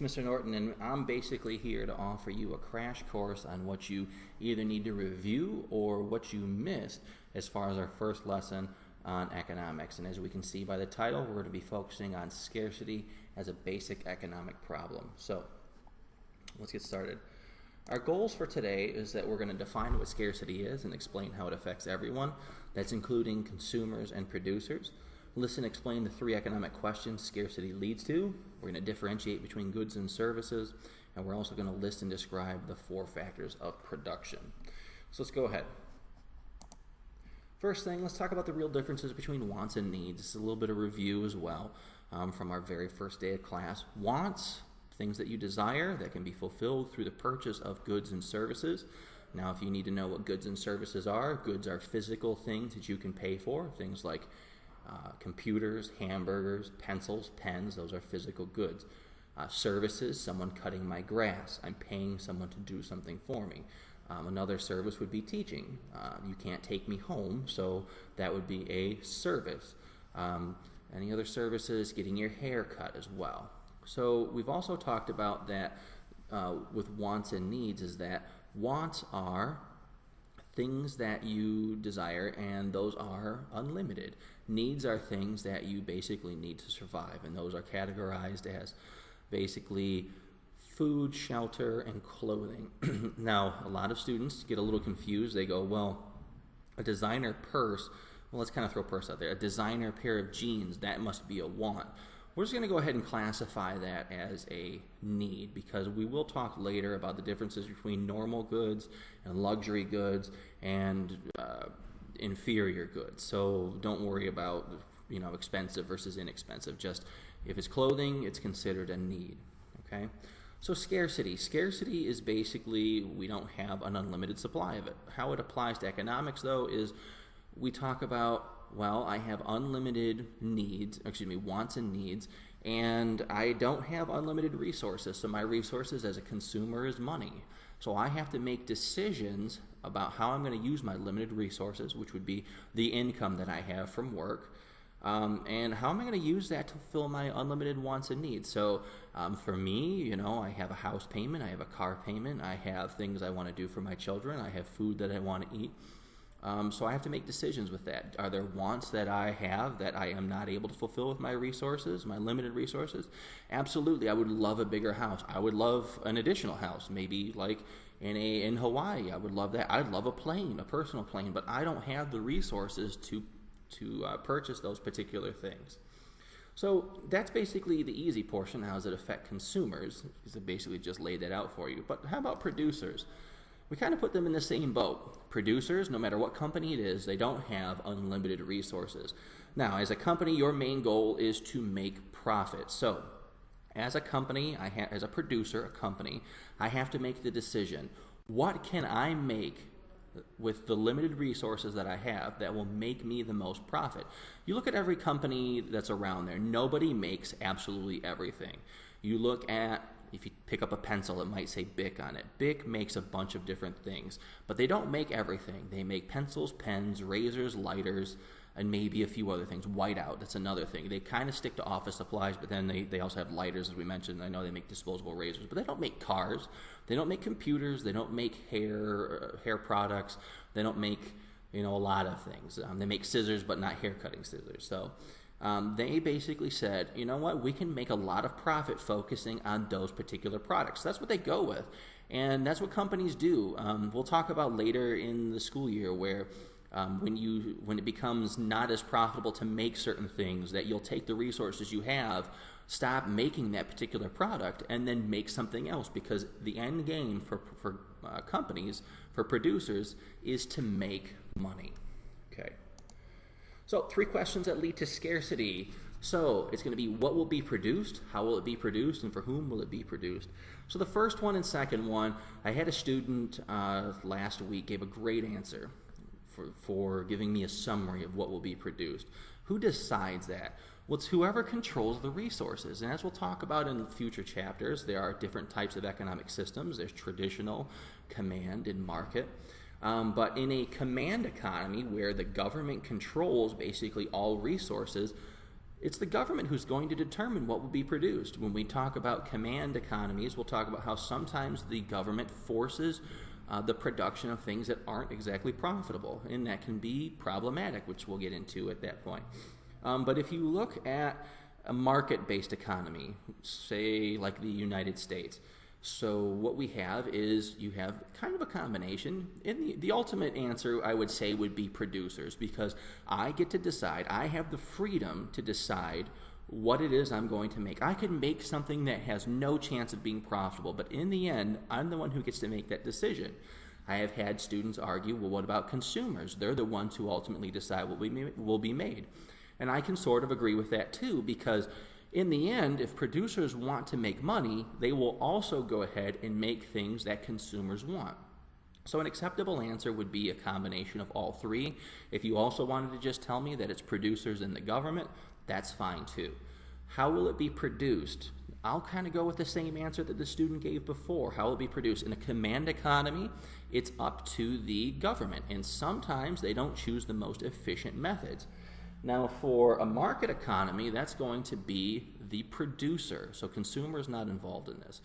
it's Mr. Norton, and I'm basically here to offer you a crash course on what you either need to review or what you missed as far as our first lesson on economics. And as we can see by the title, we're going to be focusing on scarcity as a basic economic problem. So let's get started. Our goals for today is that we're going to define what scarcity is and explain how it affects everyone. That's including consumers and producers. Listen, explain the three economic questions scarcity leads to. We're going to differentiate between goods and services, and we're also going to list and describe the four factors of production. So let's go ahead. First thing, let's talk about the real differences between wants and needs. This is a little bit of review as well from our very first day of class. Wants, things that you desire that can be fulfilled through the purchase of goods and services. Now, if you need to know what goods and services are, goods are physical things that you can pay for, things like computers, hamburgers, pencils, pens, those are physical goods. Services, someone cutting my grass. I'm paying someone to do something for me. Another service would be teaching. You can't take me home, so that would be a service. Any other services, getting your hair cut as well. So we've also talked about that with wants and needs, is that wants are things that you desire, and those are unlimited. Needs are things that you basically need to survive, and those are categorized as basically food, shelter, and clothing. Now, a lot of students get a little confused. They go, well, a designer purse, well, let's kind of throw purse out there. A designer pair of jeans, that must be a want. We're just going to go ahead and classify that as a need, because we will talk later about the differences between normal goods and luxury goods and inferior goods. So don't worry about, expensive versus inexpensive. Just if it's clothing, it's considered a need. Okay? So scarcity. Scarcity is basically we don't have an unlimited supply of it. How it applies to economics, though, is we talk about, well, I have unlimited wants and needs, and I don't have unlimited resources. So my resources as a consumer is money. So I have to make decisions about how I'm going to use my limited resources, which would be the income that I have from work, and how am I going to use that to fulfill my unlimited wants and needs. So for me, I have a house payment, I have a car payment, I have things I want to do for my children, I have food that I want to eat. So I have to make decisions with that. Are there wants that I have that I am not able to fulfill with my resources, my limited resources? Absolutely. I would love a bigger house. I would love an additional house, maybe like in Hawaii. I would love that. I'd love a plane, a personal plane, but I don't have the resources to purchase those particular things. So that's basically the easy portion. How does it affect consumers? Because I basically just laid that out for you. But how about producers? We kind of put them in the same boat. Producers, no matter what company it is, they don't have unlimited resources. Now, as a company, your main goal is to make profit. So, as a company, as a producer, a company, I have to make the decision. What can I make with the limited resources that I have that will make me the most profit? You look at every company that's around there. Nobody makes absolutely everything. You look at, if you pick up a pencil, it might say BIC on it. BIC makes a bunch of different things, but they don't make everything. They make pencils, pens, razors, lighters, and maybe a few other things. Whiteout, that's another thing. They kind of stick to office supplies, but then they also have lighters, as we mentioned. I know they make disposable razors, but they don't make cars. They don't make computers. They don't make hair products. They don't make, a lot of things. They make scissors, but not hair cutting scissors. So they basically said, you know what, we can make a lot of profit focusing on those particular products. That's what they go with, and that's what companies do. We'll talk about later in the school year where when it becomes not as profitable to make certain things, that you'll take the resources you have, stop making that particular product, and then make something else, because the end game for companies, for producers, is to make money. Okay. So 3 questions that lead to scarcity. So it's going to be what will be produced, how will it be produced, and for whom will it be produced. So the first one and second one, I had a student last week gave a great answer for giving me a summary of what will be produced. Who decides that? Well, it's whoever controls the resources. And as we'll talk about in future chapters, there are different types of economic systems. There's traditional, command, and market. But in a command economy where the government controls basically all resources, It's the government who's going to determine what will be produced. When we talk about command economies, we'll talk about how sometimes the government forces the production of things that aren't exactly profitable, and that can be problematic, which we'll get into at that point. But if you look at a market-based economy, say like the United States, so what we have is you have kind of a combination. And the ultimate answer, I would say, would be producers, because I get to decide. I have the freedom to decide what it is I'm going to make. I could make something that has no chance of being profitable, but in the end, I'm the one who gets to make that decision. I have had students argue, well, what about consumers? They're the ones who ultimately decide what will be made. And I can sort of agree with that too, because in the end, if producers want to make money, they will also go ahead and make things that consumers want. So an acceptable answer would be a combination of all three. If you also wanted to just tell me that it's producers and the government, that's fine too. How will it be produced? I'll kind of go with the same answer that the student gave before. How will it be produced? In a command economy, it's up to the government, and sometimes they don't choose the most efficient methods. Now, for a market economy, that's going to be the producer. So consumer is not involved in this.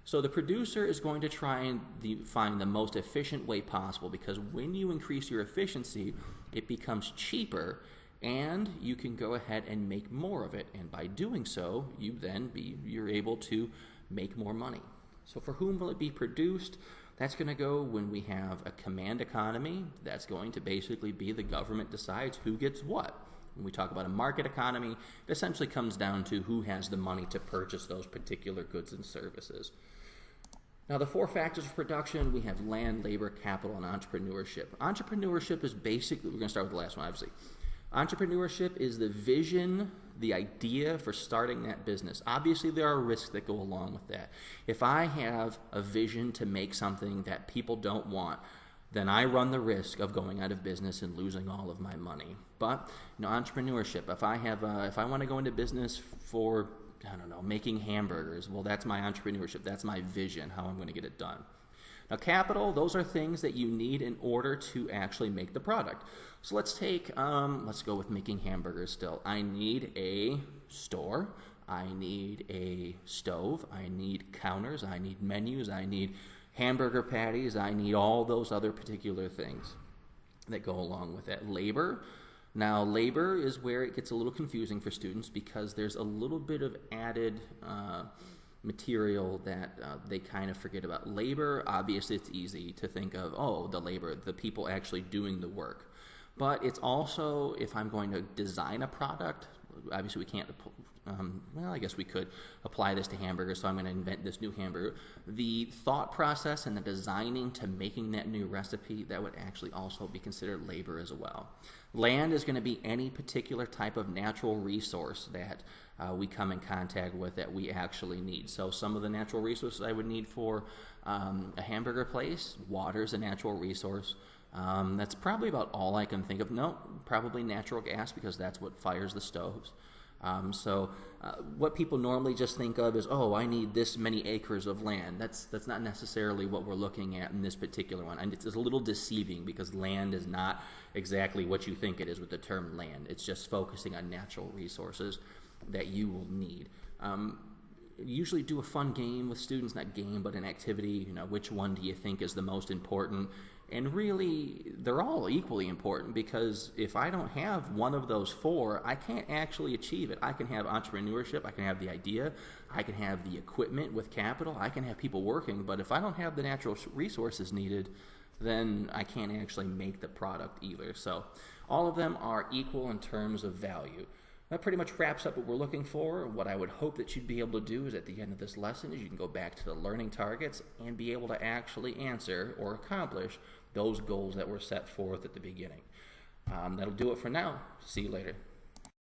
So the producer is going to try and find the most efficient way possible, because when you increase your efficiency, it becomes cheaper, and you can go ahead and make more of it. And by doing so, you're able to make more money. So for whom will it be produced? That's going to go when we have a command economy. That's going to basically be the government decides who gets what. When we talk about a market economy, it essentially comes down to who has the money to purchase those particular goods and services. Now, the four factors of production, we have land, labor, capital, and entrepreneurship. Entrepreneurship is basically, we're going to start with the last one, obviously. Entrepreneurship is the vision, the idea for starting that business. Obviously, there are risks that go along with that. If I have a vision to make something that people don't want, then I run the risk of going out of business and losing all of my money. But entrepreneurship, if I want to go into business for, making hamburgers, well, that's my entrepreneurship. That's my vision, how I'm going to get it done. Now, capital, those are things that you need in order to actually make the product. So let's go with making hamburgers still. I need a store. I need a stove. I need counters. I need menus. I need hamburger patties. I need all those other particular things that go along with that. Labor. Now, labor is where it gets a little confusing for students, because there's a little bit of added material that they kind of forget about. Labor, obviously, it's easy to think of, the labor, the people actually doing the work. But it's also, if I'm going to design a product, obviously we can't, I guess we could apply this to hamburgers, so I'm going to invent this new hamburger. The thought process and the designing to making that new recipe, that would actually also be considered labor as well. Land is going to be any particular type of natural resource that we come in contact with that we actually need. So some of the natural resources I would need for a hamburger place, water is a natural resource. That's probably about all I can think of. No, probably natural gas, because that's what fires the stoves. What people normally just think of is, I need this many acres of land. That's not necessarily what we're looking at in this particular one. And it's a little deceiving, because land is not exactly what you think it is with the term land. It's just focusing on natural resources that you will need. Usually do a fun game with students, not game, but an activity. Which one do you think is the most important? And really, they're all equally important, because if I don't have one of those four, I can't actually achieve it. I can have entrepreneurship, I can have the idea, I can have the equipment with capital, I can have people working, but if I don't have the natural resources needed, then I can't actually make the product either. So all of them are equal in terms of value. That pretty much wraps up what we're looking for. What I would hope that you'd be able to do is, at the end of this lesson, is you can go back to the learning targets and be able to actually answer or accomplish those goals that were set forth at the beginning. That'll do it for now. See you later.